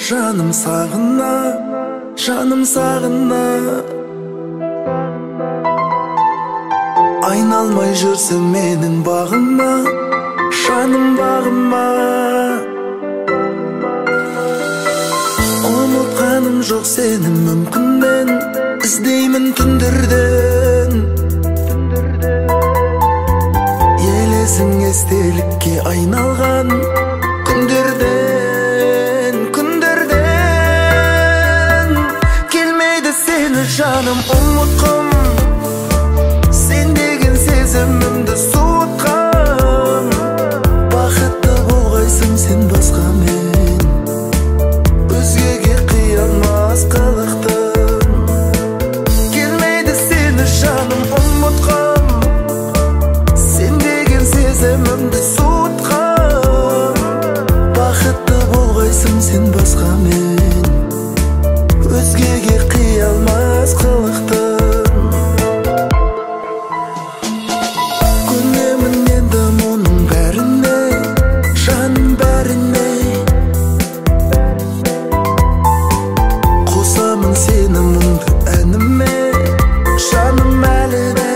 Жаным сағына, жаным сағына, айналмай жүрсің менің бағыма, жаным бағыма. Ұмытқаным жоқ сені мүмкін мен, іздеймін түндерден. Елесің естелікке айналған күндерден. Жаным ұмытқым, сен деген сезімімді суытқам. Бақытты болғайсың сен басқамен, өзгеге қиялмас қылықтым. Келмейді сені жаным ұмытқым, сен деген сезімімді суытқам. Бақытты болғайсың сен басқамен, өзгеге қиялмас қылықтым. Көнемін енді мұның бәріне, жаным бәріне. Қосамын сені мұңды әніме, жаным әлі де.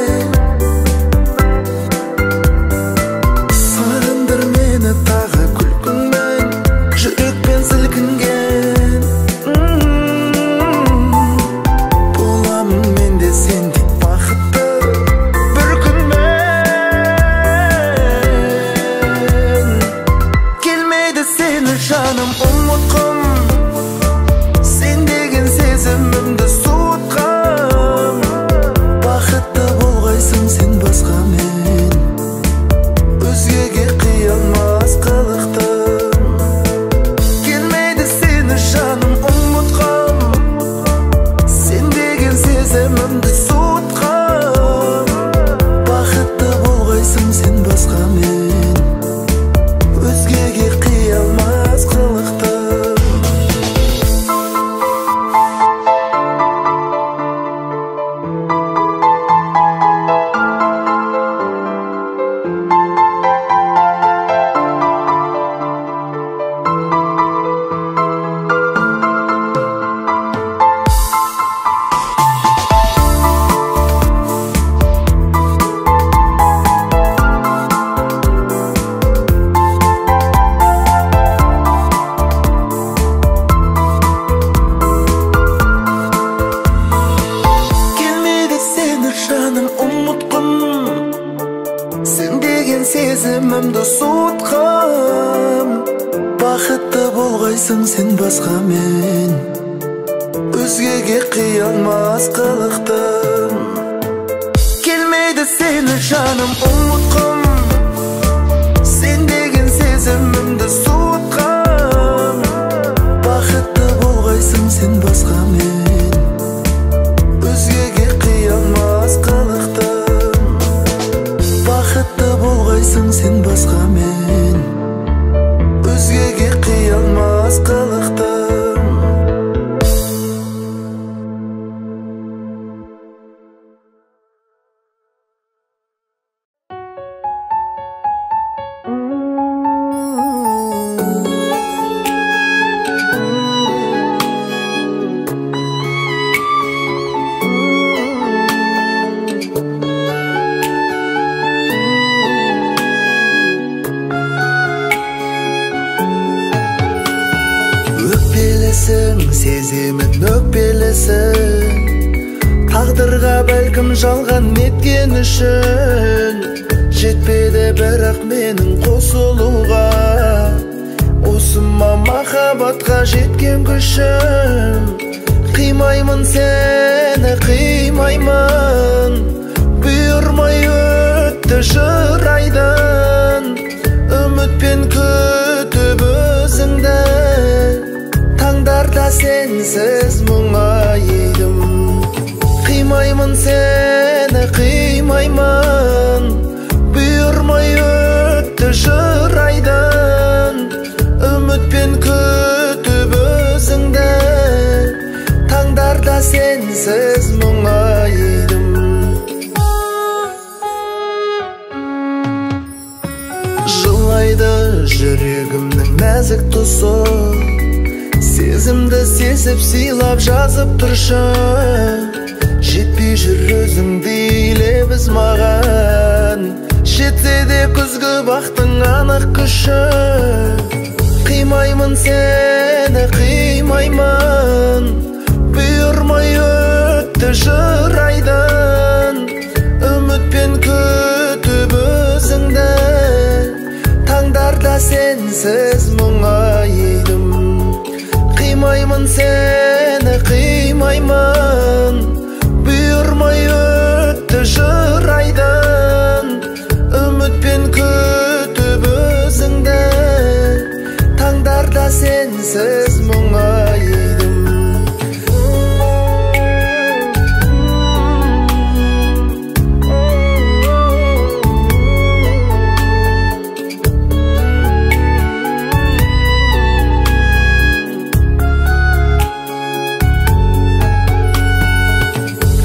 Сағындыр мені тағы күлкіңмен, жүрекпен сілкінген. Сендей бақытты бір күнмен. Келмейді сені жаным ұмытқым, сен деген сезімімді суытқам. Бақытты болғайсың сен басқамен, өзгеге қиялмас қылықтым. Келмейді сені жаным ұмытқым, сен деген сезімімді суытқам. Бақытты болғайсың сен басқамен, өзгеге қиялмас қылықтым. Сезімімді суытқам. Бақытты болғайсың сен басқамен, өзгеге қиялмас қылықтым. Келмейді сені жаным ұмытқым, сен деген сезімімді суытқам. Бақытты болғайсың сен басқамен, өзгеге қиялмас қылықтым. Бақытты болғайсың сен басқамен, өзгеге қиялмас қылықтым. Сезімін өкпелісің, тағдырға бәлкім жалған неткен үшін. Жетпеді бірақ менің қосылуға, осыма махаббатқа жеткен күшім. Қимаймын сені, қимаймын, бұйырмай өтті жыр айдан. Үмітпен күтіп өзіңді, таңдарда сенсіз мұңайдым. Қимаймын сені, қимаймын, бұйырмай өтті жыр айдан. жүрегімнің нәзік тұсы, сезімді сезіп сыйлап жазып тұршы. Жетпей жүр өзіңдей лебіз маған, жетсе де күзгі бақтың анық күші. Қимаймын сені, қимаймын, бұйырмай өтті жыр айдан. Үмітпен күтіп өзіңді, таңдарда сенсіз мұңайдым. Қимаймын сені, қимаймын, бұйырмай өтті жыр айдан. Үмітпен күтіп өзіңді, таңдарда сенсіз мұңайдым.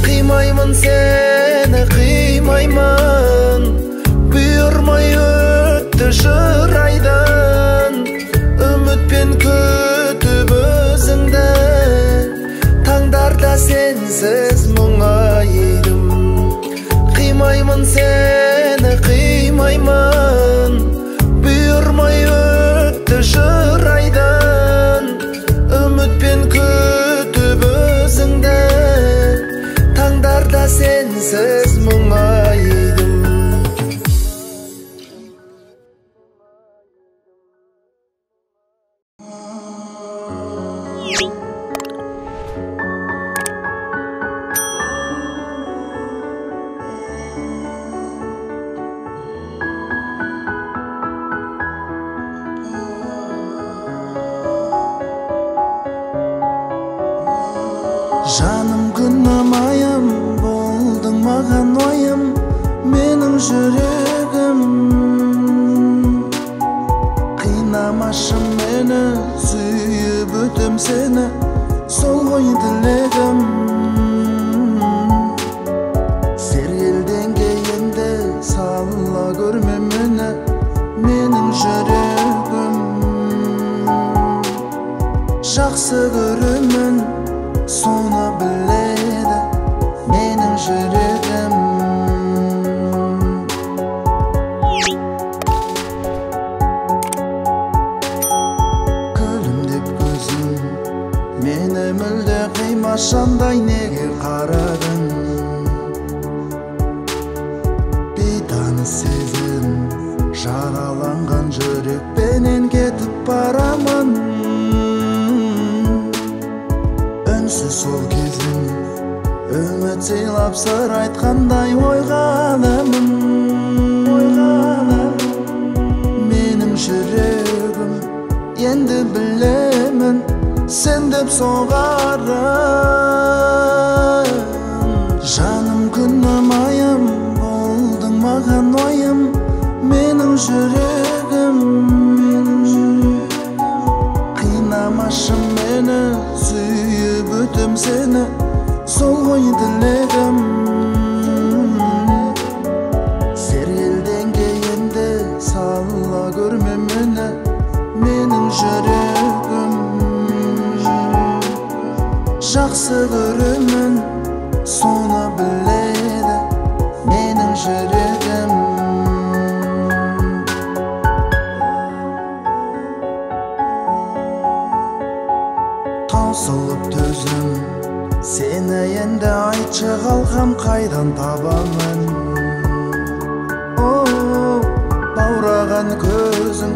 Қимаймын сені, қимаймын, бұйырмай өтті жыр айдан. Үмітпен күтіп өзіңді, таңдарда сенсіз мұңайдым. Қимаймын сені, қимаймын, бұйырмай өтті жыр айдан. Үмітпен күтіп өзіңді, таңдарда сенсіз мұңайдым. Жаным күнім айым, болдың маған ойым, менің жүрегім. Қинамашы мені, сүйіп өтем сені, сол ғой тілегім. Сергелден кейінді сала көрме мені, менің жүрегім. Жақсы көремін, соны біледі менің жүрегім. Күлімдеп көзім, мені мүлде қимашандай неге қарадың? Бейтаныс сезім, жараланған жүрекпенен кетіп барамын. Үнсіз сол кезім, үміт сыйлап сыр айтқандай ойғанымын. Менің жүрегім, енді білемін, сен деп соғарын. Жаным күнім айым, болдың маған ойым, менің жүрегім. Қинамашы мені, сүйіп өтем сені, сол ғой тілегім. Сергелден кейінді сала көрме мені, менің жүрегім. Жақсы көремін, соны біледі менің жүрегім. Таусылып төзім, сені енді айтшы қалқам қайдан табамын? Баураған көзің,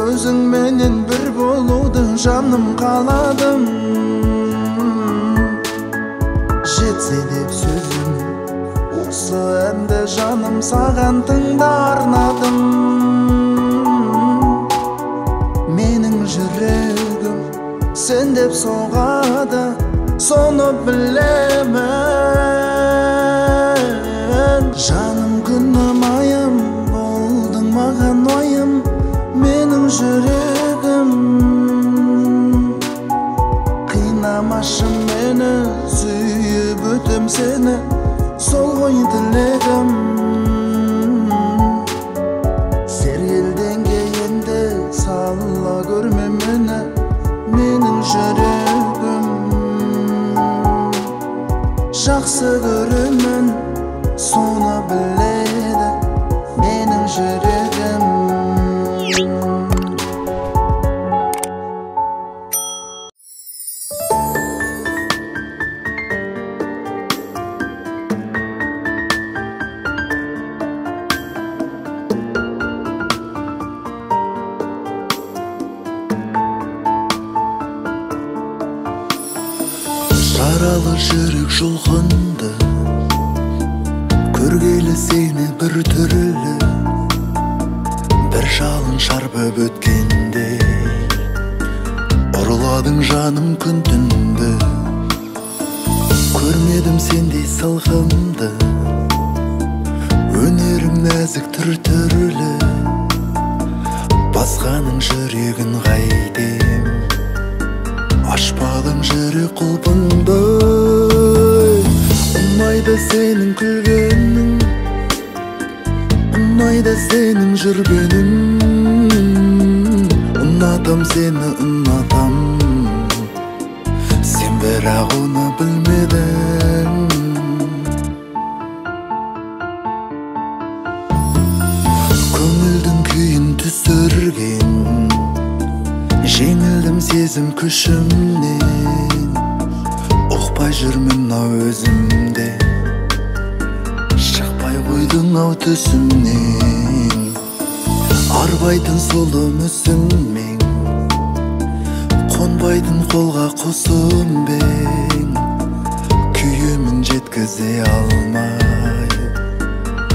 өзіңменен бір болуды жаным қаладым. Жетсе деп сөзім, осы әнді жаным саған тыңда арнадым. Менің жүрегім сен деп соғады, соны білемін. Жаным күнім айым, болдың маған ойым, менің жүрегім. Қинамашы мені, сүйіп өтем сені, сол ғой тілегім. Сергелден кейінді жақсы көремін, соны біледі менің жүрегім. Жаралы жүрек жұлқынды, көргелі сені бір түрлі, бір жалын шарпып өткенде, ұрладың жаным күн түнді. Көрмедім сендей салқынды, өнерің нәзік түр-түрлі, басқаның жүрегін қайтем, ашпадың жүрек құлпыңды. Ұнайды сенің күлгенің, ұнайды сенің жүргенің, ұнатам сені, ұнатам. Сен бірақ оны білмедің. Көңілдің күйін түсірген, жеңілдім сезім күшімнен, ұқпай жүрмін ау өзімде, шықпай қойдың ау түсімнен. Арбайтын сұлу мүсінмен, қонбайтын қолға құсымбен, күйемін жеткізе алмай,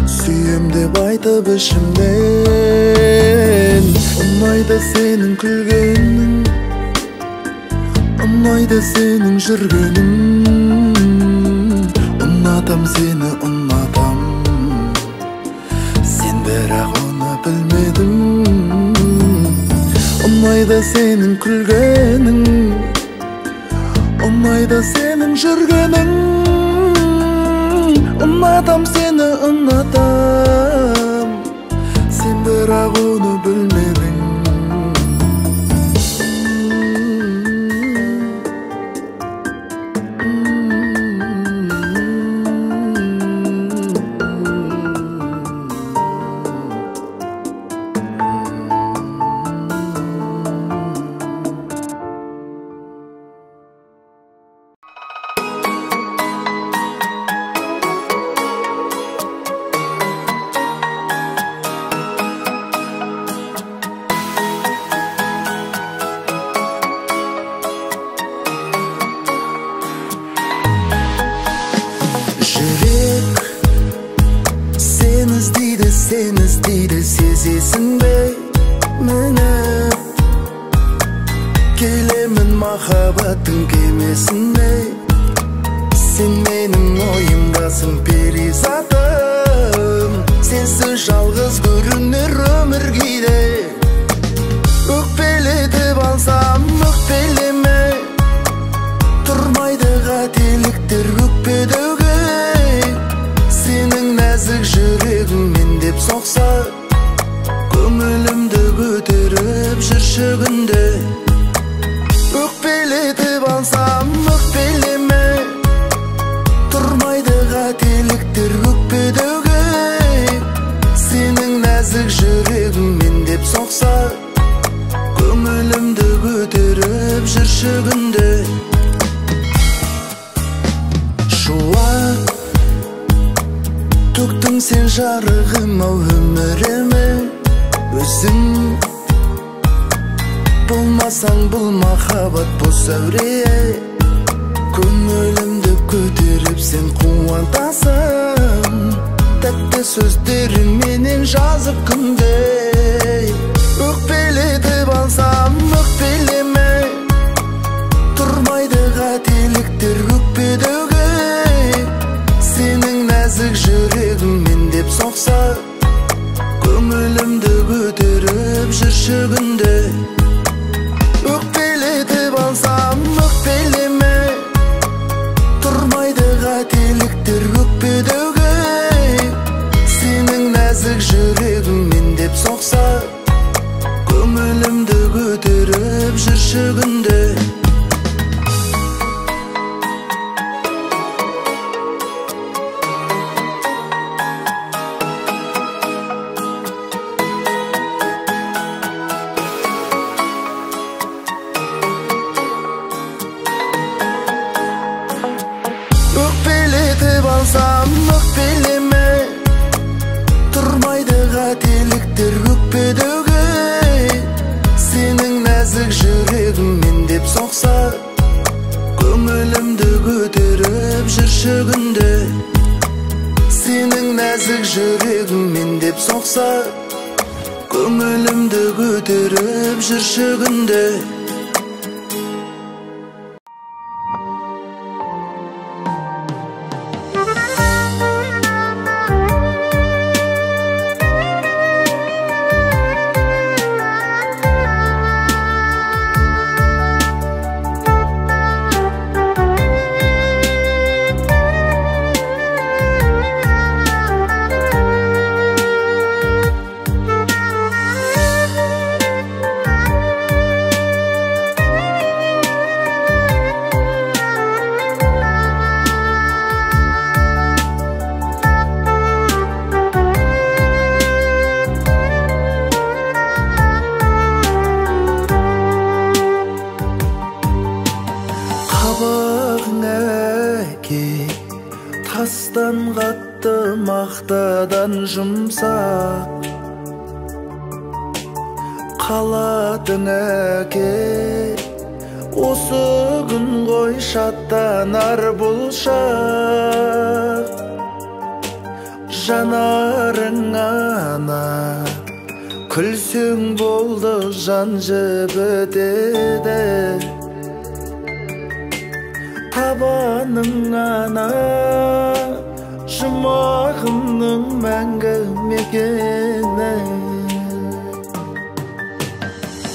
сүйем деп айтып ішімден. Ұнайды сенің күлгенің, ұнайды сенің жүргенің, ұнатам сені, ұнатам. Сен бірақ оны білмедің. Ұнайды сенің күлгенің, ұнайды сенің жүргенің, ұнатам сені, ұнатам. Сен бірақ оны білмедің. Сен іздейді, сезесің бе мені? Келемін махаббаттың кемесінде, сен менің ойымдасың перизатым. Сенсіз жалғыз көрінер өмір кейде, өкпелетіп алсам өкпелеме, тұрмайды қателіктер өкпедеуге. Сенің нәзік жүрегіңмен деп соқса, көңілімді көтеріп жүрші күнде. Өкпелетіп алсам өкпелеме, тұрмайды қателіктер өкпедеуге. Сенің нәзік жүрегіңмен деп соқса, көңілімді көтеріп жүрші күнде. Шуақ төктің сен жарығым ау өміріме, өзің болмасаң бұл махаббат бос әуре. Көңілімді көтеріп сен қуантасың, тәтті сөздерің менен жазып күнде. Өкпелетіп алсам өкпелеме, тұрмайды қателіктер өкпедеуге. Сенің нәзік жүрегіңмен деп соқса, көңілімді көтеріп жүрші күнде. Өкпелетіп алсам өкпелеме, тұрмайды қателіктер өкпедеуге. Сенің нәзік жүрегіңмен деп соқса, көңілімді көтеріп жүрші күнде. Озанлық белеме тұрмайды қателіктер өкпедегі. Сенің нәзік жүрегіңмен деп соқса, көңілімді көтеріп жүрші күнде. Сенің нәзік жүрегіңмен деп соқса, көңілімді көтеріп жүрші күнде. Тастан қатты мақтадан жұмсақ қаладың әке. Осы күн ғой шаттанар бұл шақ. Жанарың ана күлсең болды, жан жібітеді. Табаның ана жұмағымның мәңгі мекені.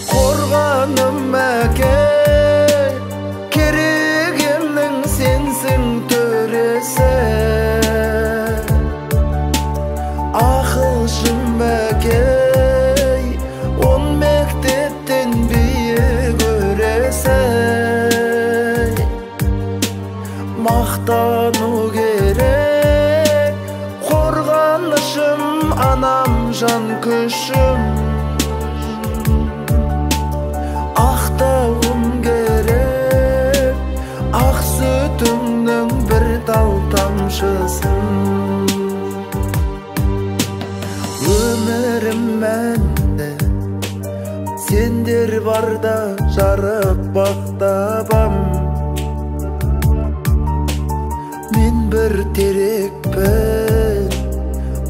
Қорғаным әке, керегемнің сенсің төресі. Ақылшым әке, он мектептен биік өресі. Мақтану керек, қорғанышым, анам жан күшім. Ақтауым керек, ақ сүтіңнің бір тал тамшысын. Өмірім мәнді, сендер барда жарық бақтабам. Мен бір терекпін,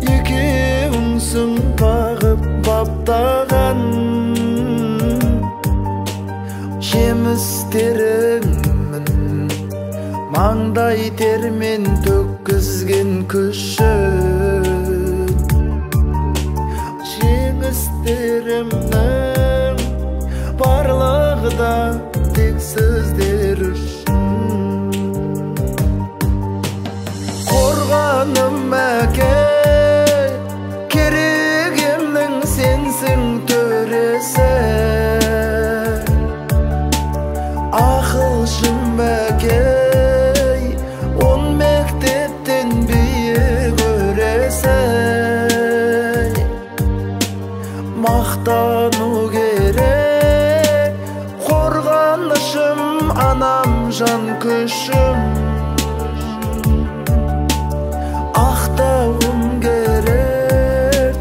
екеуіңсің бағып баптаған. Жемістеріңмін, маңдай термен төккізген күшім. Жеңістерімнің барлығы да тек сіздер үшін. Қорғаным әке, керегемнің сенсің төресі. Ақылшым әке, он мектептен биік өресі. Мақтану керек, қорғанышым, анам жан күшім. Ақтауым керек,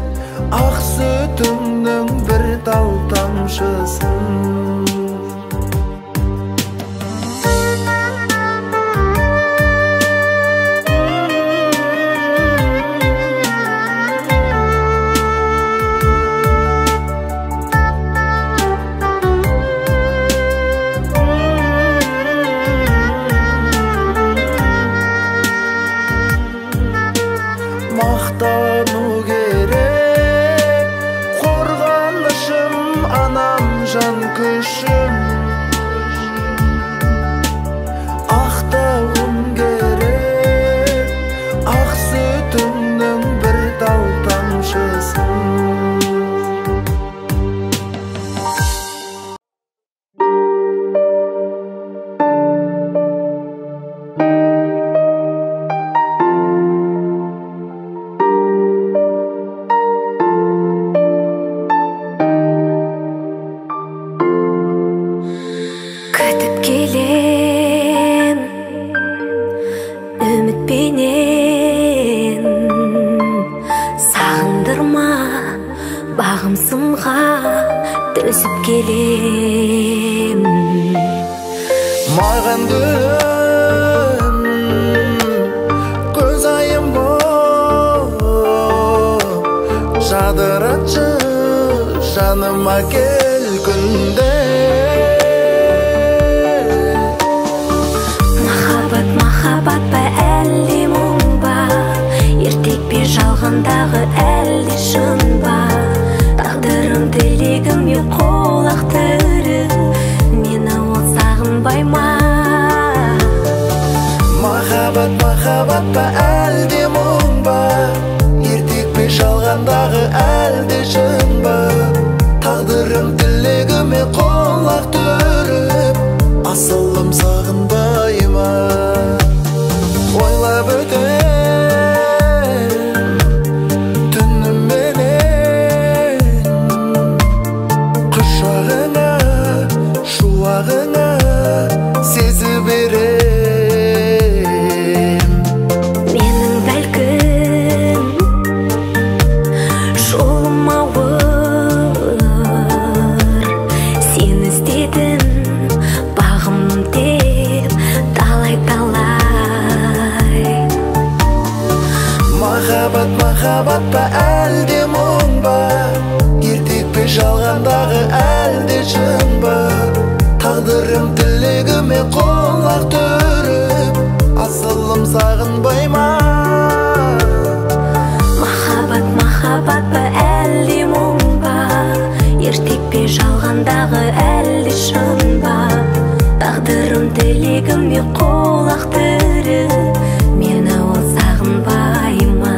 ақ сүтіңнің бір тал тамшысын. Мақтану керек, қорғанышым, анам жан күшім. Ақтауым керек, ақ сүтіңнің бір тал тамшысын. Күтіп келем үмітпенен, өсіп келем. Маған күн көз айым боп жадыратшы жаныма кел күнде. Махаббат па әлде мұң ба, ертек пе жалғандағы әлде шын ба? Тағдырым тілегім yok қолақ түрі, мені ол сағынбай ма? Махаббат па әлде мұң ба, ертек пе жалғандағы әлде шын ба? Тағдырым тілегім yok қолақ түрі, асылым сағынбай ма? Ойлап өтем түніменен құшағыңа, шуағыңа сезіп берем. Менің бәлкім жолым ауыр, сен іздедім бағым деп талай. Махаббат па әлде мұң ба, ертек пе жалғандағы әлде шын ба? Тағдырым тілегіме қолақ түріп, асылым сағынбай ма? Махаббат па әлде мұң ба, ертек пе жалғандағы әлде шын ба? Тағдырым тілегіме қолақ түріп, мені ол сағынбай ма?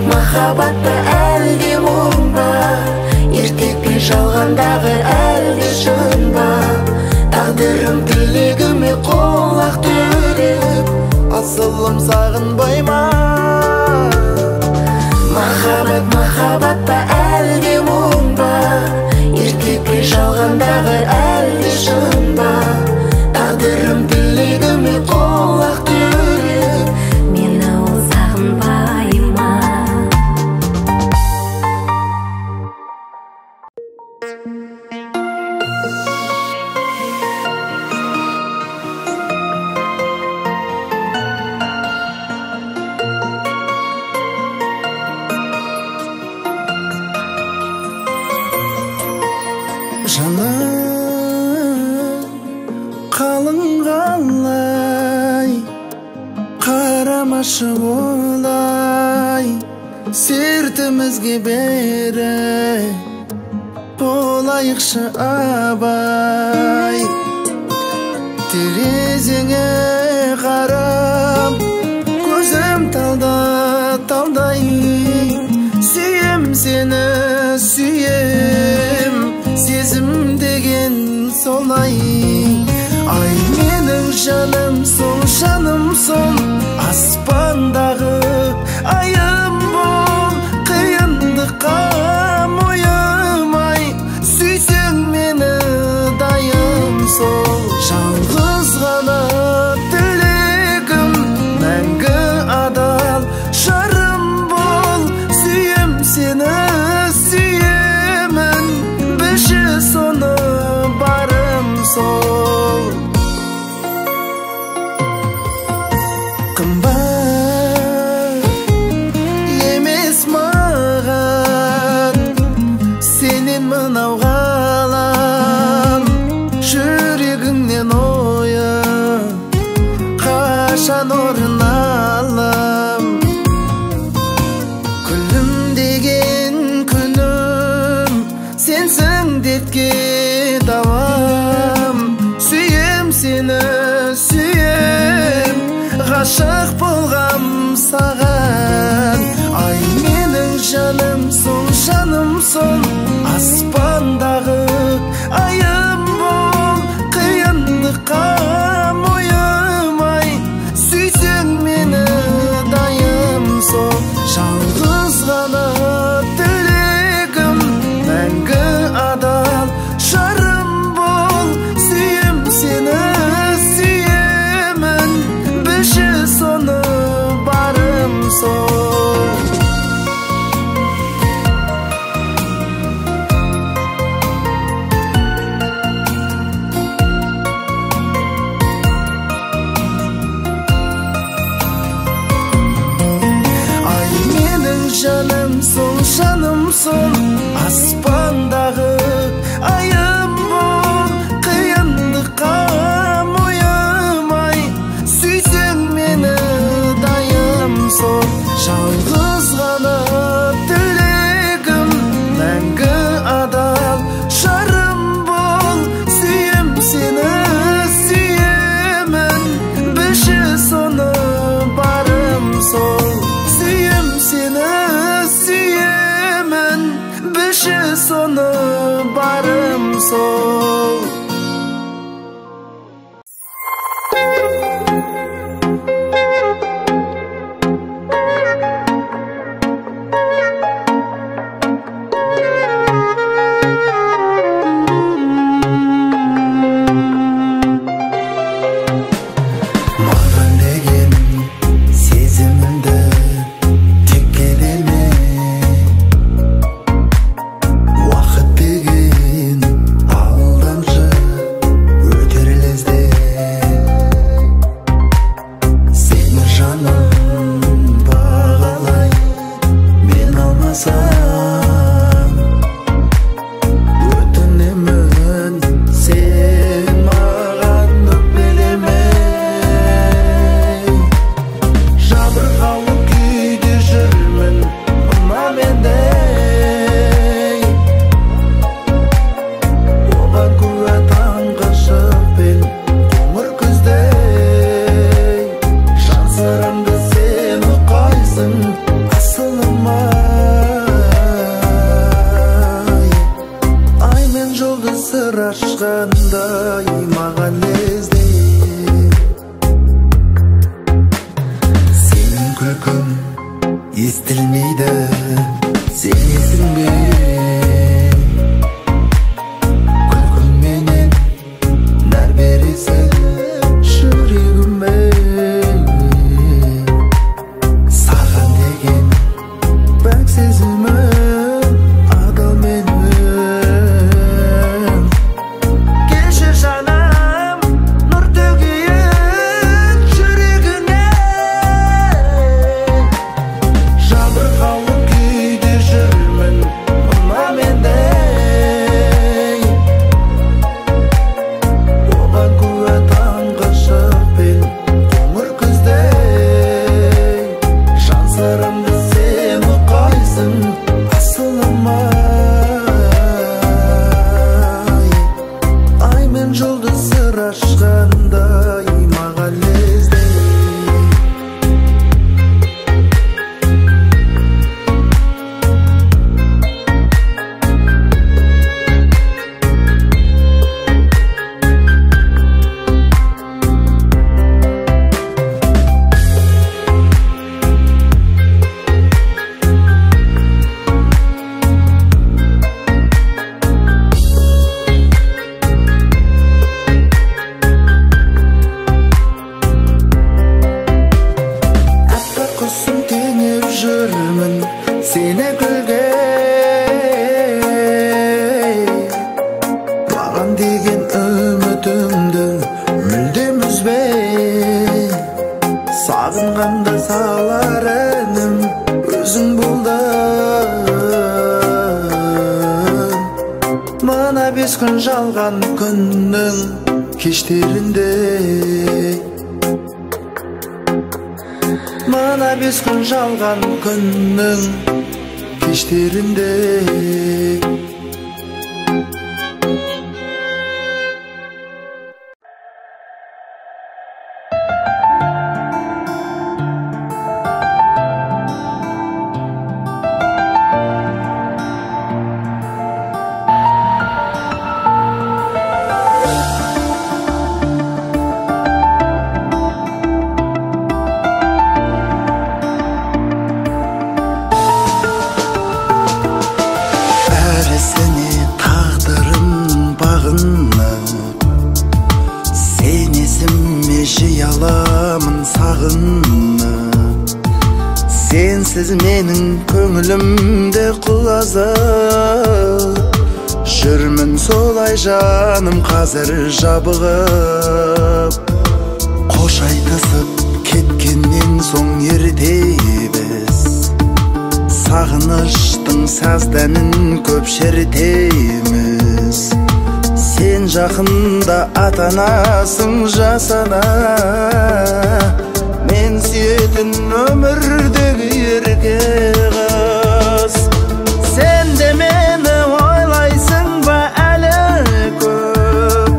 Махаббат па әлде мұң ба, ертек пе жалғандағы әлде шын ба? Тағдырым тілегіме қолақ түріп, асылым сағынбай ма? Махаббат па әлде мұң ба, ертек пе жалғандағы әлде шын ба? Тағдырым тілегіме қолақ түріп, мені ол сағынбай ма? Жаным қалың қалай, қарамашы олай, сертімізге бері болайықшы абай. Терезеңе қарап көзім талдай, сүйем сені сүйем, сезім деген солай. Ай менің жаным сол, аспандағы айым бол, қиындыққа мойымай, сүйсең мені дайым сол. Жалғыз ғана тілегім мәңгі адал жарым бол, сүйем сені сүйемін, білші соны барым сол. Қымбат емес маған сенен мынау ғалам, жүрегіңнен ойы қашан орын алам? Күлім деген күнім сенсің дертке давам, сүйем сені сүйем, ғашық болғам саған. Ай менің жаным Ayımsın aspandağı ayım bol kıyındıkka moyamay Süysen meni dayım sol Жалғыз ғана тілегім мәңгі адал жарым бол Сүйем сені сүйемін білші соны барым сол Сүйем сені сүйемін білші соны барым сол Sensiz mening ko'nglimda qulazib Жүрмін солай жаным қазір жабығып Қош айтысып кеткеннен соң ерте біз Sağınıştың саздәнін көп шертеміз. Сен жақында атанасың жасана. Мен сүйетін өмірдегі ерке қыз. Сен де мені ойлайсың ба әлі көп?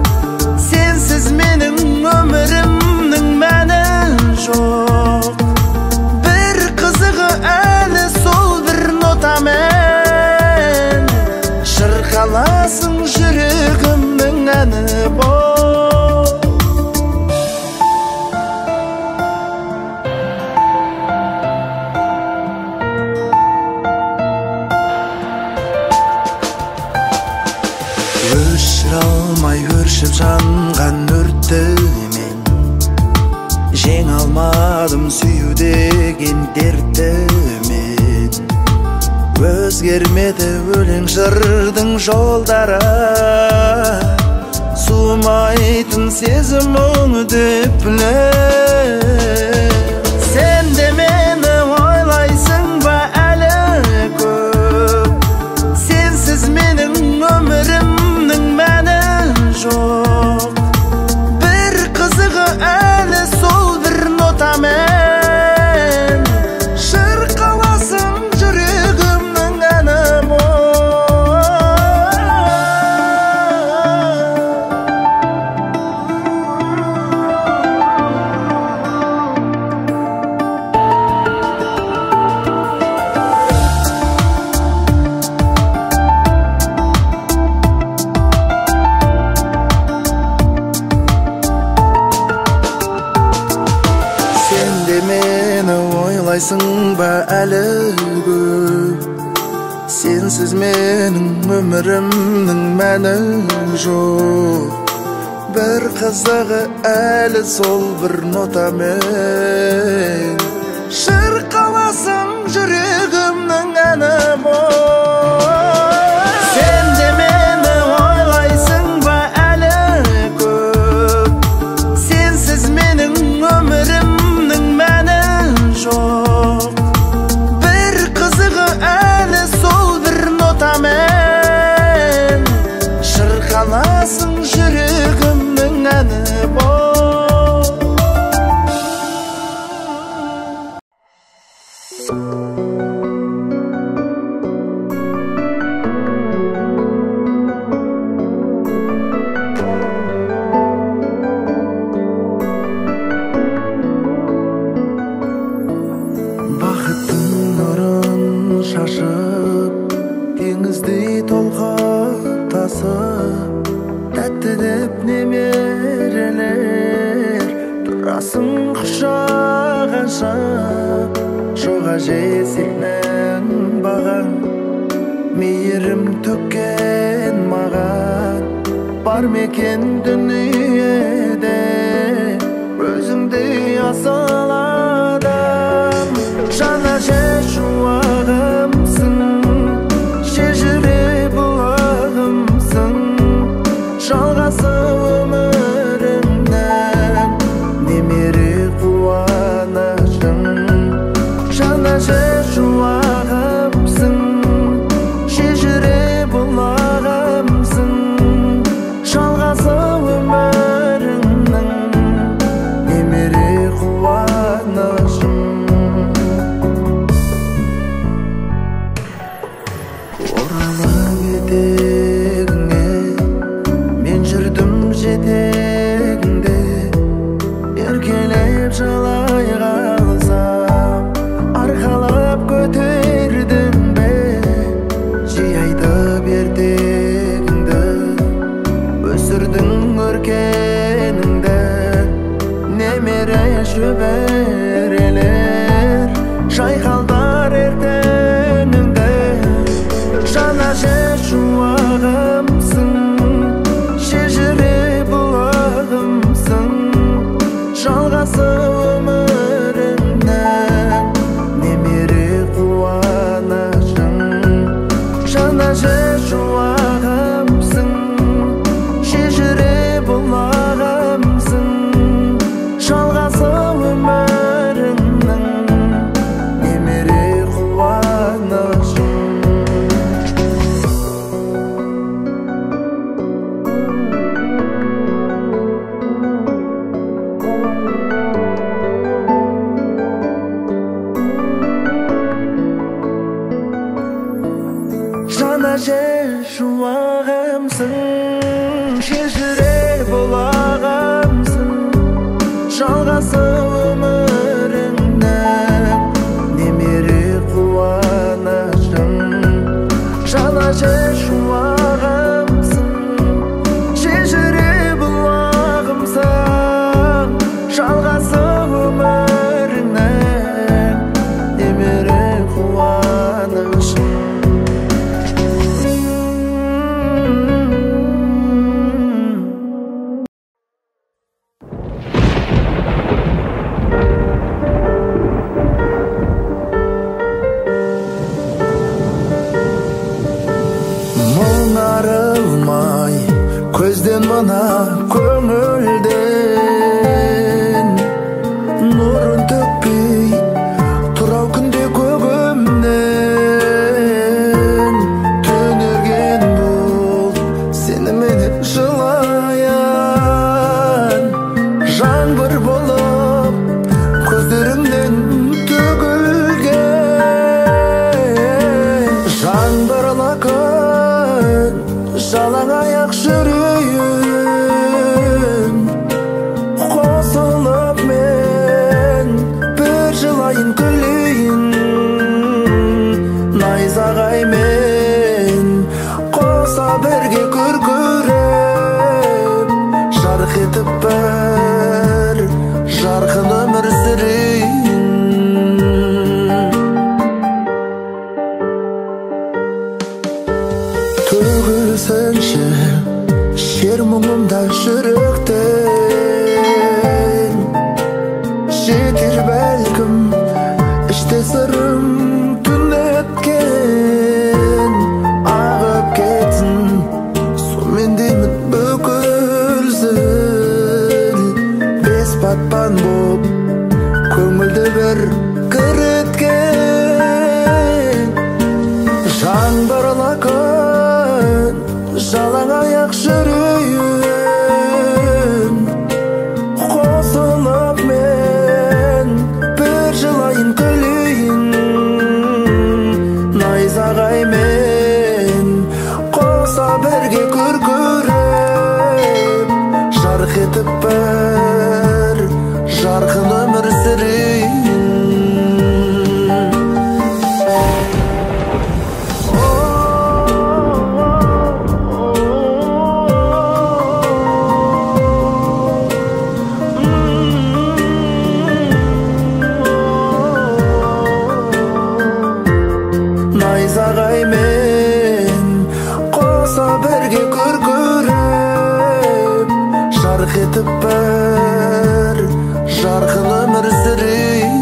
Сенсіз менің өмірімнің мәні жоқ. Bir қызығы әлі сол бір нотамен шырқаласың жүрегімнің әні болып. Өшіре алмай өршіп жанған өртті мен жеңе алмадым сүю деген дертті мен. Өзгермеді өлең жырдың жолдары, суымайтын сезім өңді біле. Сен де мені ойлайсың ба әлі көп? Сенсіз менің өмірімнің мәні жоқ. Bir қызығы әлі сол бір нотамен шырқаласың жүрегімнің әні Meni ойлайсың ба әлі көп? Сенсіз менің өмірімнің мәні жоқ. Bir қызығы әлі сол бір нотамен шырқаласың жүрегімнің әні болып. Сен де мені ойлайсың ба әлі көп? Сенсіз менің өмірімнің мәні жоқ. Bir қызығы әлі сол бір нотамен шырқаласың жүрегімнің әні болып. Бақыттың нұрын шашып, теңіздей толқып тасып, тәтті деп немерелер тұрасың құшақ ашып. Жоқ әже сенің бағаң, мейірім төккен маған. Бар мекен дүниеде өзіңдей асыл адам. Жана же шуағымсың, шежіре бұлағымсың. Жалғасы өмірімнің немере қуанышың. Жана же шуағымсың, шежіре бұлағымсың. Жалғасы өмірімнің немере қуанышың. Орала кетегіңе мен жүрдім жетегіңде. Еркелеп жалай қалсам арқалап көтердің бе? Жиі айтып ертегіңді, өсірдің өркеніңді. Немере шөберелер жайқалдар ертеңіңді. Жана же шуағымсың, шежіре бұлағымсың. Жалғасы өмірімнің немере қуанышың. Жана же шуағымсың, шежіре бұлағымсың. Жалғасы өмірімнің немере қуанышың. Жана же шуағымсың, шешіре болағымсың, жалғасы өміріңнің немере қуанышың. Жана же шуағымсың, шешіре болағымсың, жалғасы өміріңнің немере қуанышың. Мұңарылмай көзден мына көңілден нұрын төкпей тұрау күнде көгімнен төнерген бұл сеніменен жылаян жаңбыр болып көздеріңнен төгілген жаңбырлы күн жалаң аяқ жүрейін қосылып мен бір жылайын күлейін найзағаймен қоса бірге күркіреп жарқ етіп бір жарқын өмір сүрейін. Төгілсінші шер мұңымда жүректен жетер бәлкім іште сырым түн еткен ағып кетсін сумен деймін бүкілсін бес батпан боп көңілді бір кіреткен жаңбырлы күн жалаң аяқ жүрейін қосылып мен бір жылайын күлейін найзағаймен қоса бірге күркіреп жарқ етіп бір жарқын өмір сүрейін. Найзағаймен қоса бірге күркіреп жарқ етіп бір жарқын өмір сүрейін.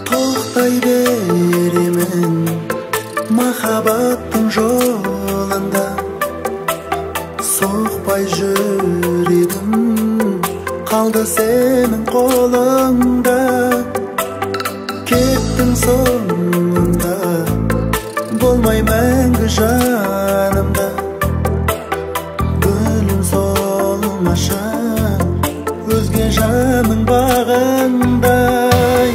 Тоқтай беремін махаббаттың жолында, соқпай жүрегім қалды сенің қолыңда. Кеттің соңында болмай мәңгі жанымда, гүлім солмашы өзге жанның бағындай.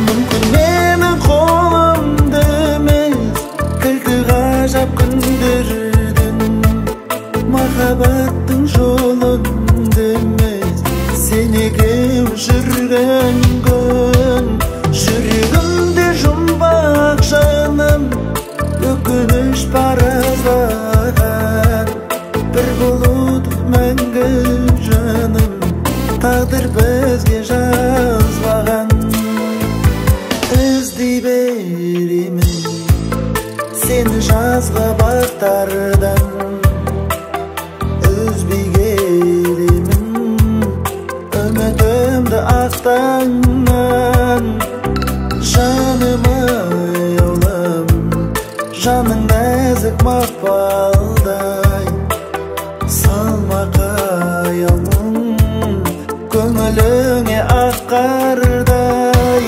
Мүмкін менің қолымды емес кілті ғажап күндердің, махаббаттың жолында емес сен екеу жүрген күн. Жүрегімде жұмбақ жаным өкініш параздаған, бір болуды мәңгі жаным тағдыр бізге жазбаған. Іздей беремін сені жазғы бақтардан, үзбей келемін үмітімді ақтаңнан. Жаным аяулым жаның нәзік мақпалдай, салма қаялым көңіліңе ақ қардай.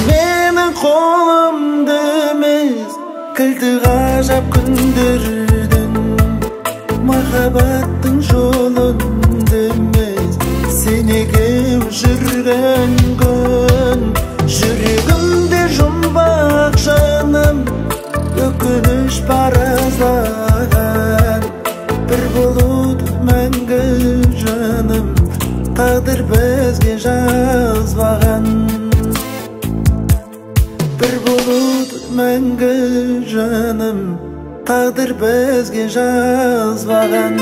Mening qo'limda emas, kildi g'ajab kundirdim. Muhabbatning yo'lida emas, senga yurgan kun. Yuragimda jumboq jonim, o'kinish parazlagan. Bir bulut menga jonim, taqdir bizga yozmagan. Bir bulut menga jonim, taqdir bizga yozmagan.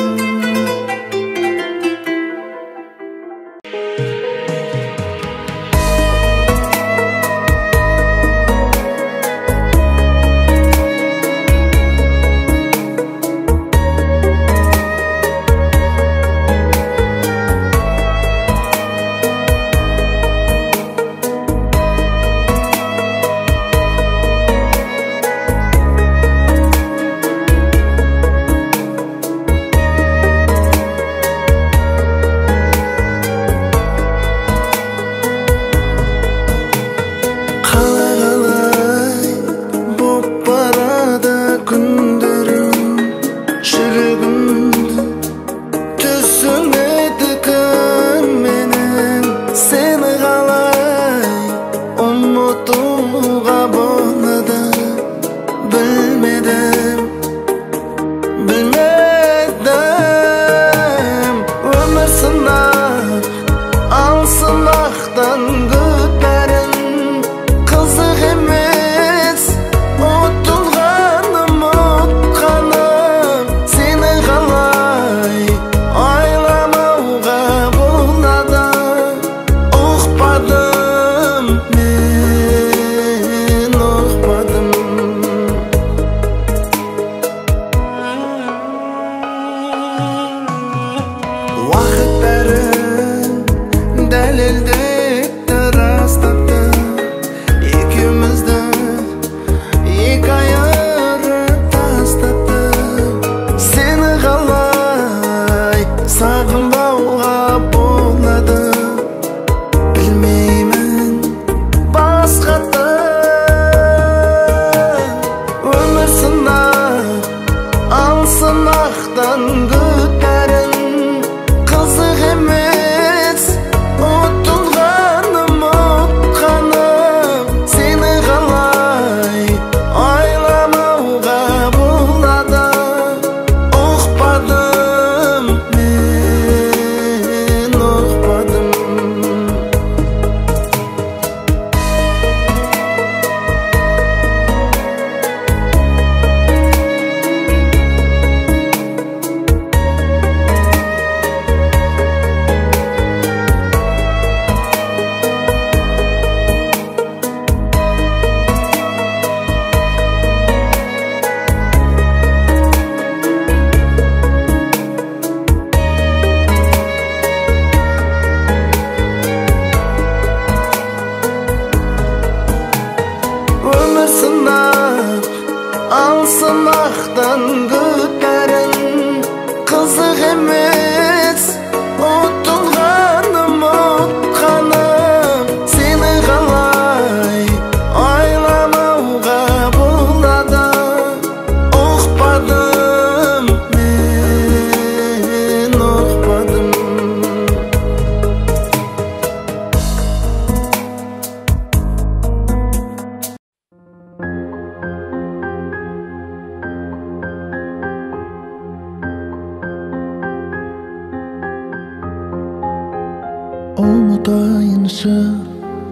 Unutayınca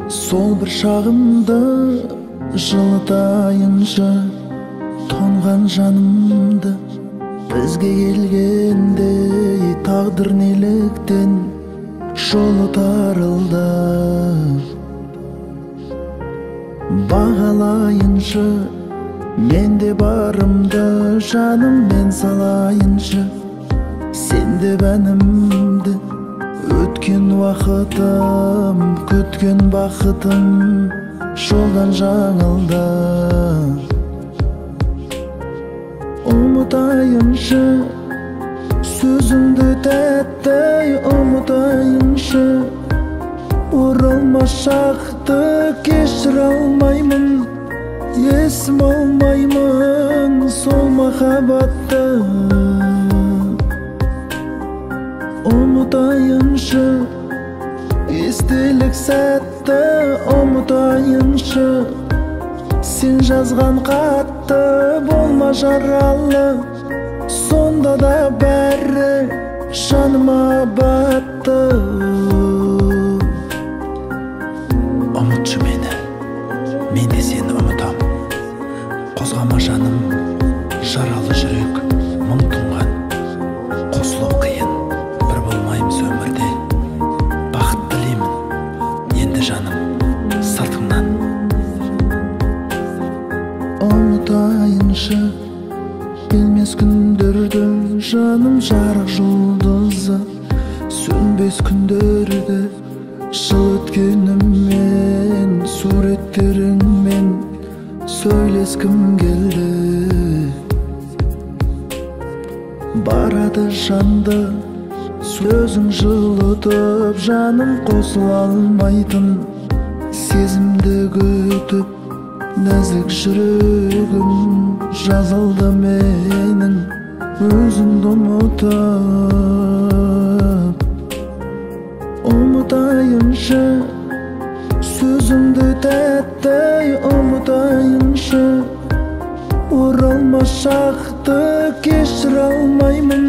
sol bir şağımda жылытайынша tongan жанымды бізге келгендей тағдыр неліктен жолы тарылды бағалайынша мен де барымды жаным мен салайынша сен де бәнімді өткен уақытым күткен бақытым жолдан жаңылды ұмытайынша сөзіңді тәтті ұмытайынша Оралмас шақты кешіре алмаймын, есім алмаймын сол махаббатты. Ұмытайыншы естелік сәтті, ұмытайыншы сен жазған қатты. Болма жаралы, сонда да бәрі жаныма батты. Ұмытшы мені, мен де сені ұмытам. Қозғама жаным, жаралы жүрек мың тұнған. Қосылу қиын, бір болмаймыз өмірде. Бақыт тілеймін, енді жаным, сыртыңнан. Ұмытайыншы келмес күндерді, жаным жарық жұлдызы сөнбес күндерді. Жыл өткеніммен, суреттеріңмен сөйлескім келді. Барады жанды сөзің жылытып, жаным қосыла алмайтын сезімді күтіп. Нәзік жүрегім жазылды менің өзіңді ұмытып. Ұмытайыншы сөзіңді тәтті, ұмытайыншы оралмас шақты кешіре алмаймын,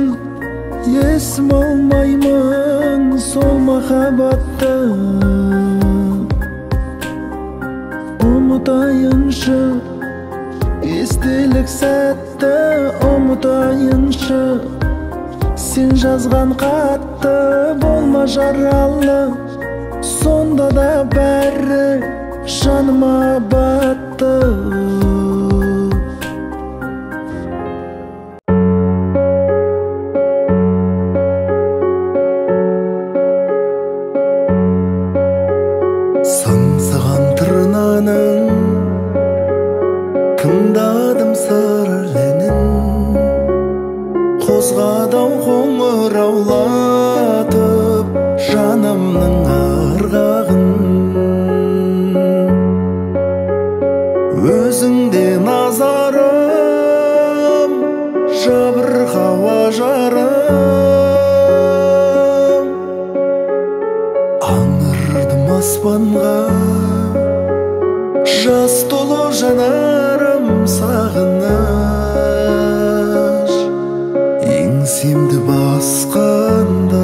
есім алмаймын сол махаббатты. Ұмытайыншы естелік сәтті, ұмытайыншы сен жазған қатты. Болма жаралы, сонда да бәрі жаныма батты. Саңсыған тырнаның тыңдадым сырленін, қозғадау қоңыраулатып жанымның ырғағын. Өзіңде назарым жабырқау ажарым, аңырдым аспанға жас толы жанарым. Сағыныш еңсемді басқандай,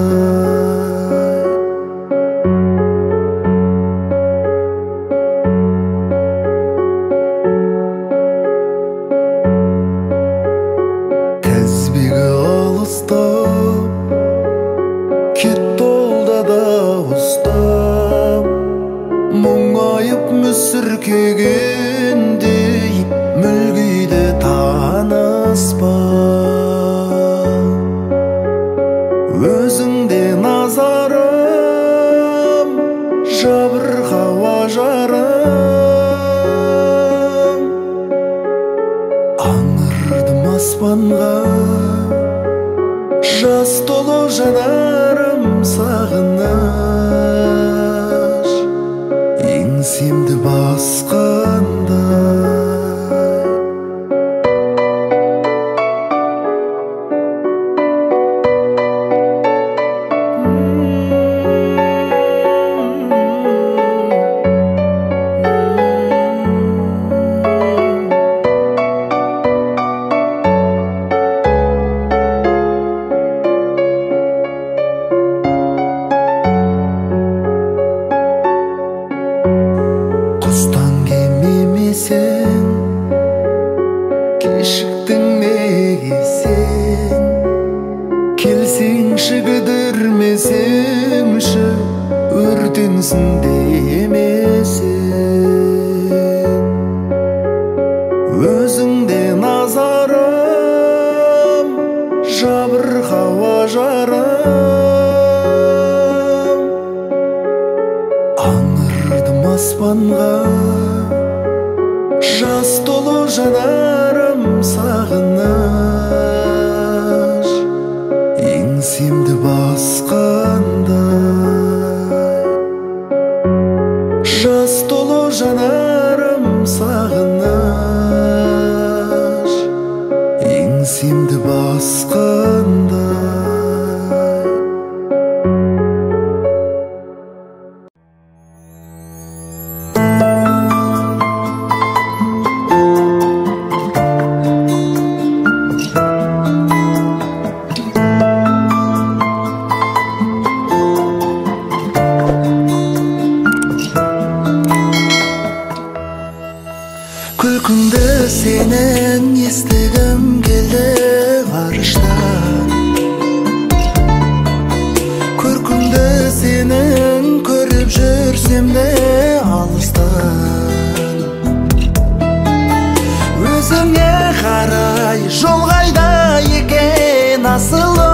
тәзбегі алыстап кетті олда да ұстап. Мұңайып мүсіркегендей мүлгиді таныспа. Өзіңде назарым жабырқау ажарым, аңырдым аспанға жас толы жанарым. Сағыныш еңсемді басқандай. Құстан кемемесең, кешіктің неге сен? Келсеңші кідірмесеңші, өртенсін демесең. Өзіңде назарым жабырқау ажарым, аңырдым аспанға жас толы жанарым. Сағыныш еңсемді басқандай. Күлкіңді сенен естігім келді ғарыштан. Көркіңді сенің көріп жүрсем де алыстан. Өзіңе қарай жол қайда екен асылым.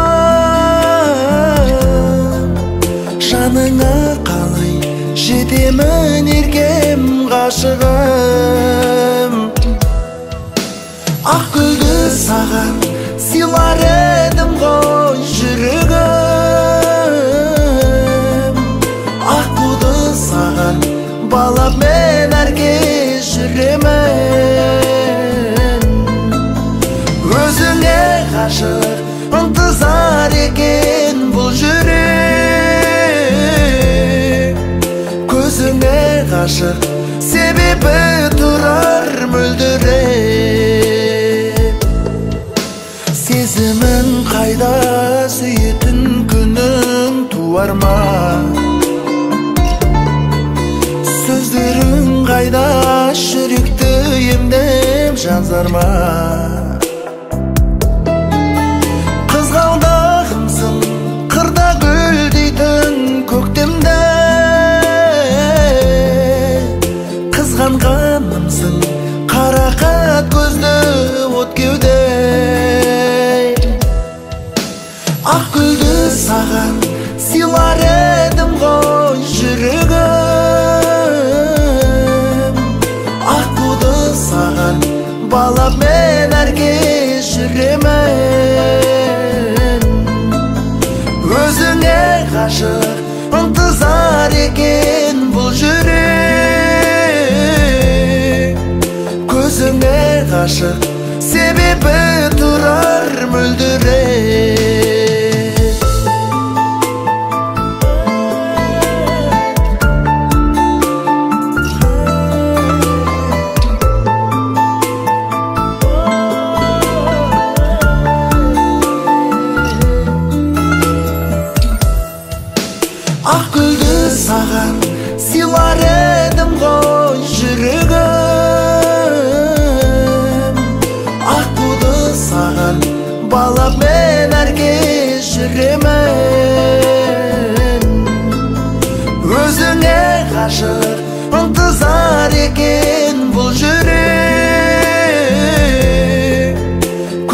Жаныңа қалай жетемін еркем ғашығым. Ақ гүлді саған сыйлар едім ғой жүрегім. Ақ туды саған балап мен әркез жүремін. Өзіңе ғашық ынтызар екен бұл жүрек. Көзіңе ғашық себебі тұрар мөлдіреп. Сезімін қайда сүйетін күнің туар ма? Сөздерің қайда жүректі емдеп жазар ма? Қызғалдағымсың қырда гүлдейтін көктемде. Қызғанғанымсың қарақат көзді от кеуде. Ақ гүлді саған сыйлар едім ғой жүрегім. Ақ туды саған балап мен әркез жүремін. Өзіңе ғашық ынтызар екен бұл жүрек. Көзіңе ғашық себебі тұрар мөлдіреп. Ақ гүлді саған сыйлар едім ғой жүрегім. Ақ туды саған балап мен әркез жүремін. Өзіңе ғашық ынтызар екен бұл жүрек.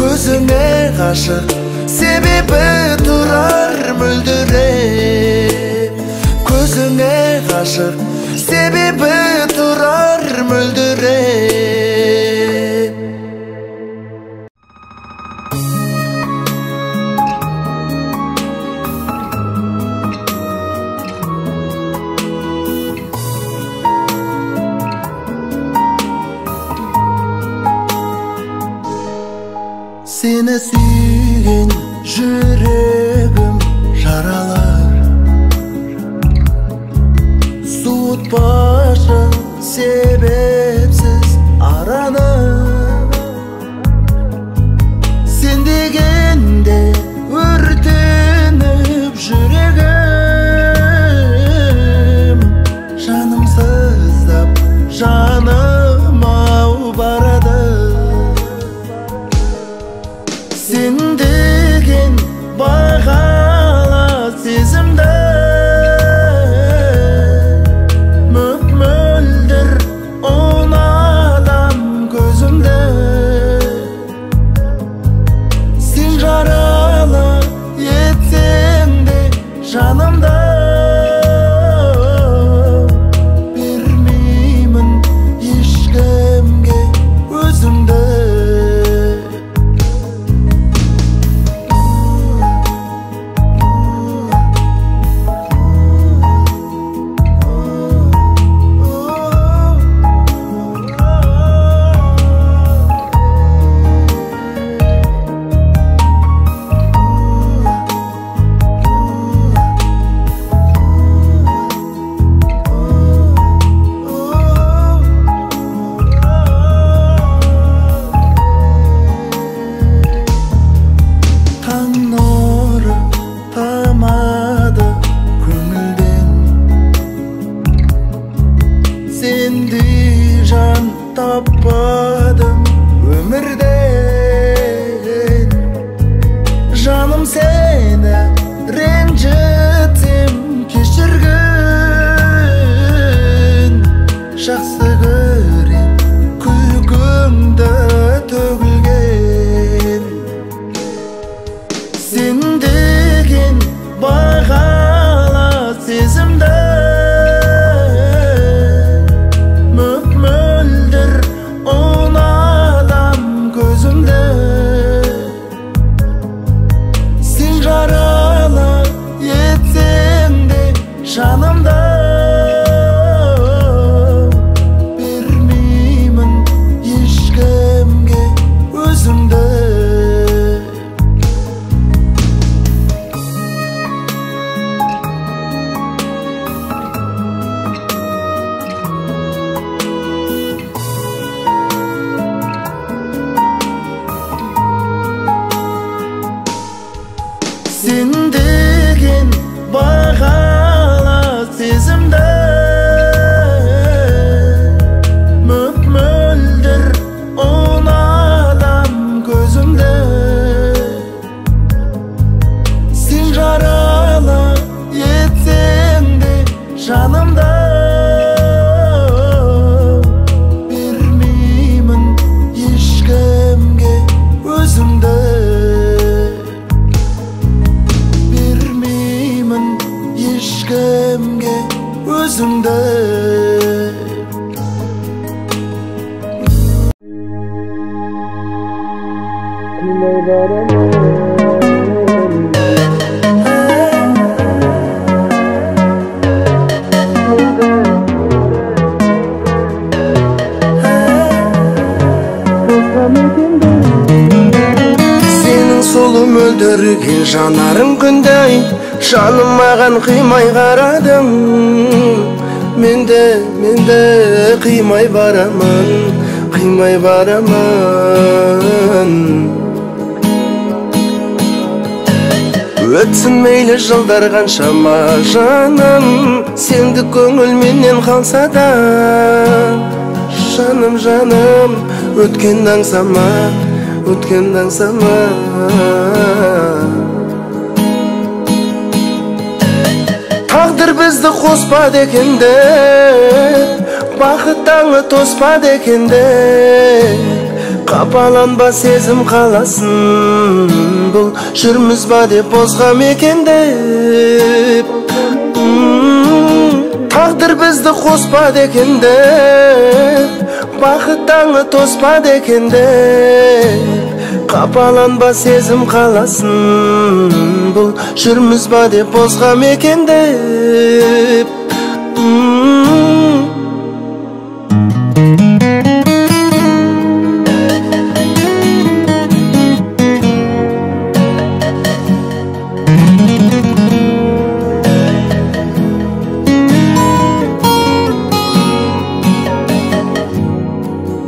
Көзіңе ғашық себебі тұрар мөлдіреп. Көзіңе ғашық себебі тұрар мөлдіреп. Seni sүйген жүрегім жаралар. Суытпашы себепсіз араны. Сен дегенде өртеніп жүрегім. Жаным сыздап жаным ау барады. Сен деген бағала сезімді. Мөп-мөлдір ұнатам көзімді. Сен жаралы етсең де жанымды. Бермеймін ешкімге өзімді. Сендей жан Tapmadım ömürden Canım seni rencittim kechirgin Жақсы көрем күлкіңді төгілген Сен деген бағала сезімді Мөп-мөлдір ұнадам көзімді Сен жаралы етсең де жанымды Бермеймін ешкімге өзімді Сен деген бағала сезімді Мөп-мөлдір ұнадам көзімді Сен жаралы етсең де жанымды Бермеймін ешкімге өзімді Ешкімге өзімді Сенің сұлу мөлдірген жанарың күндей Жаным маған қимай қарадың Менде қимай барамын Өтсін мейлі жылдар қаншама жаным Сенді көңілменен қалса да Жаным, өткен аңсама Тағдыр бізді қоспады екенде Бақыт таңы тоспады екенде Қапаланба сезім қаласын Бұл жүрміз ба деп бозғам екенде Тағдыр бізді қоспады екенде Бақыт таңы тоспады екенде Қапаланба сезім қаласын Бұл жүрміз ба деп бозғам екенде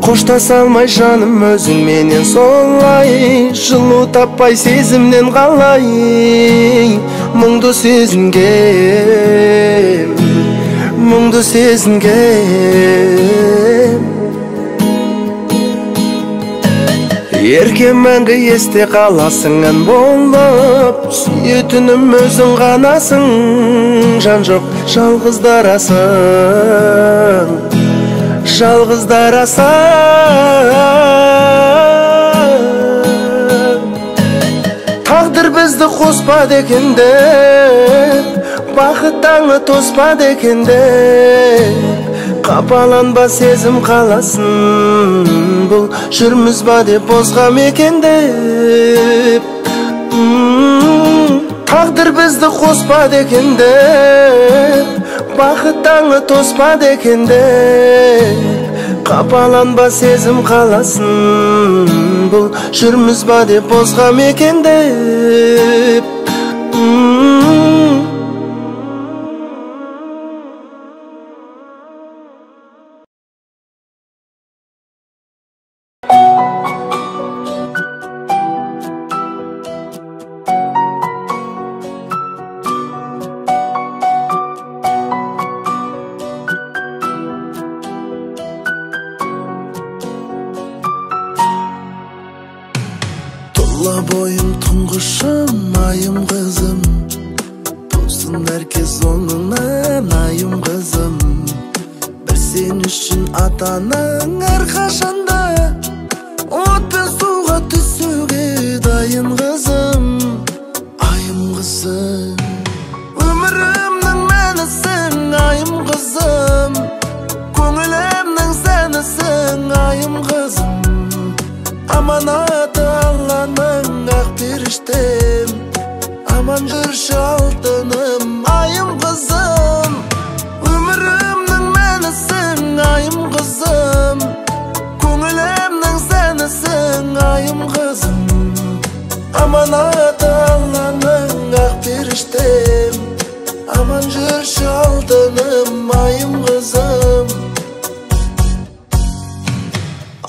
Қоштаса алмай жаным өзіңменен солай Жылу таппай сезімнен қалай Мұңды сезінгем Ерке мәңгі есте қаласың ән болып Сүйетінім өзің ғанасың Жан жоқ жалғыздарасың Тағдыр бізді қоспады екенде Бақыт таңы тоспады екенде Қапаланба сезім қаласын Бұл жүрміз ба деп бозғам екенде Тағдыр бізді қоспады екенде Бақыт таңы тоспады екенде Қапаланба сезім қаласын Бұл жүрміз ба деп бозғам екенде boyum tuңгушum айым кызым, болсун herkes оңуңан айым кызым. Бир сен үчүн атаның ар кашанда от пен сууга түшүүгө дайын кызым, айым кызым. Өмүрүмдүн менисиң айым кызым, көңүлүмдүн сенисиң айым кызым. Аманаты Алланын ак периштем, аман жүршү алтыным айым кызым. Өмүрүмдүн менисиң айым кызым, көңүлүмдүн сенисиң айым кызым. Аманаты Алланын ак периштем, аман жүршү алтыным айым кызым.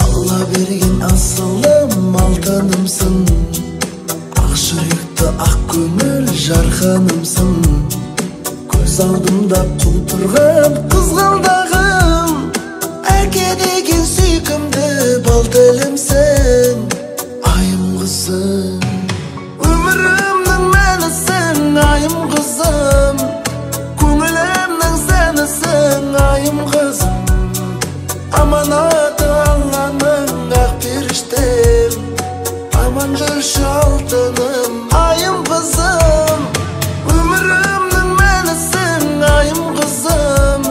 Алла берген асылым алтынымсың, ак жүрөктө ак көңүл жарканымсың. Көз алдымда кул турган кызгалдагым, әке деген сүйкүмдү бал телимсиң айым кызым. Өмүрүмдүн менисиң айым кызым, көңүлүмдүн сенисиң айым кызым. Аманаты Алланын ак периштем, аман жүршү алтыным айым кызым. Өмүрүмдүн менисиң айым кызым,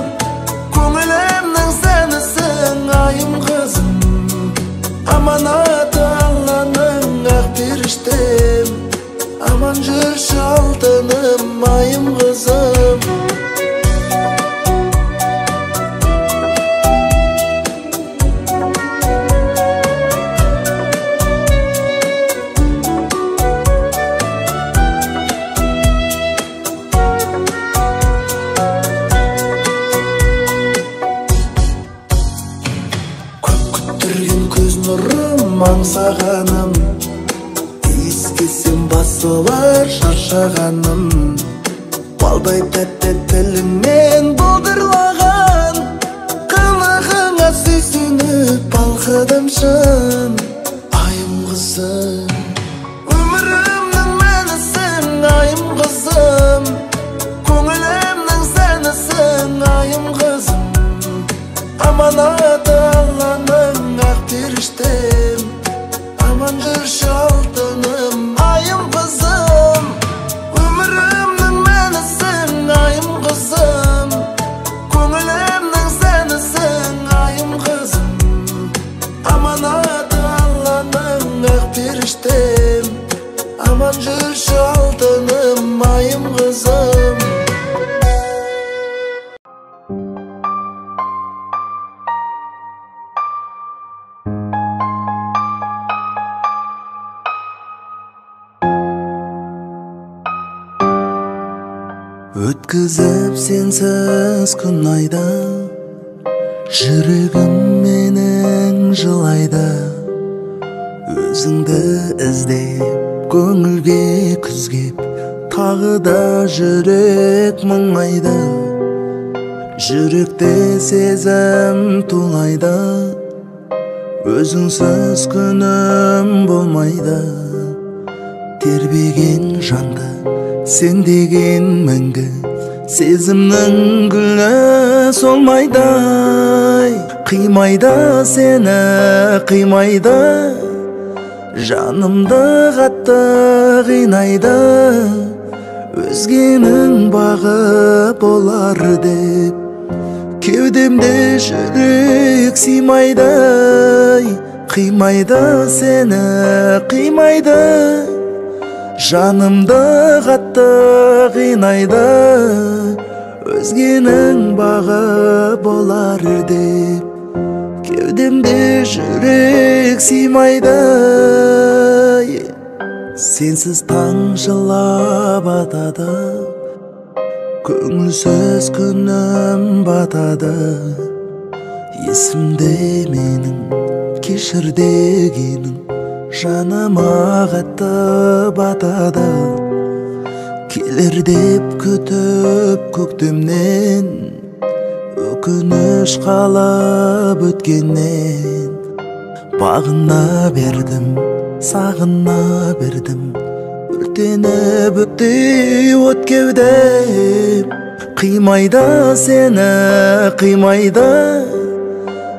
көңүлүмдүн сенисиң айым кызым. Аманаты Алланын ак периштем, аман жүршү алтыным айым кызым. Аңсағаным, ескесем басылар шаршағаным. Балдай тәтті тіліңмен бұлдырлаган, қылығыңа сүйсініп балқыдым шын айым кызым. Өмірімнің менісің айым кызым, көңілімнің сенісің айым кызым. Аманаты Алланын ак периштем, аман жүршү алтыным айым кызым. Өмүрүмдүн менисиң айым кызым, көңүлүмдүн сенисиң айым кызым. Аманаты Алланын ак периштем, аман жүршү алтыным айым кызым. Өткізіп сенсіз күн айда, жүрегім менің жылайды. Өзіңді іздеп көңілге күзгеп, тағы да жүрек мұңайды. Жүректе сезім тулайды, өзіңсіз күнім болмайды. Тербеген жанды сен деген мәңгі, сезімнің гүлі солмайдай. Қимайды сені қимайды, жанымды қатты қинайды. Өзгенің бағы болар деп кеудемде жүрек сыймайды. Қимайды сені қимайды, жанымды қатты қинайды. Өзгенің бағы болар деп кеудемде жүрек сыймайды. Сенсіз таң жылап атады, көңілсіз күнім батады. Есімде менің кешір дегенің, жаныма қатты батады. Келер деп күтіп көктемнен, өкініш қалып өткеннен. Bağına berdim, sağına berdim. Өртеніп өтті от кеудем, қимайды сені, қимайды.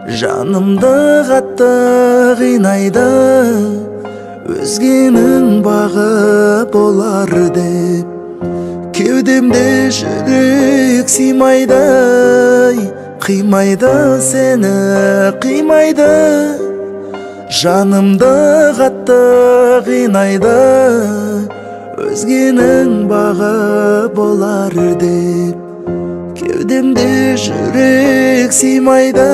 Жанымды қатты қинайды, өзгенің бағы болар деп. Кеудемде жүрек сыймайды, қимайды сені, қимайды. Жанымды қатты қинайды, өзгенің бағы болар деп. Кеудемде жүрек сыймайды.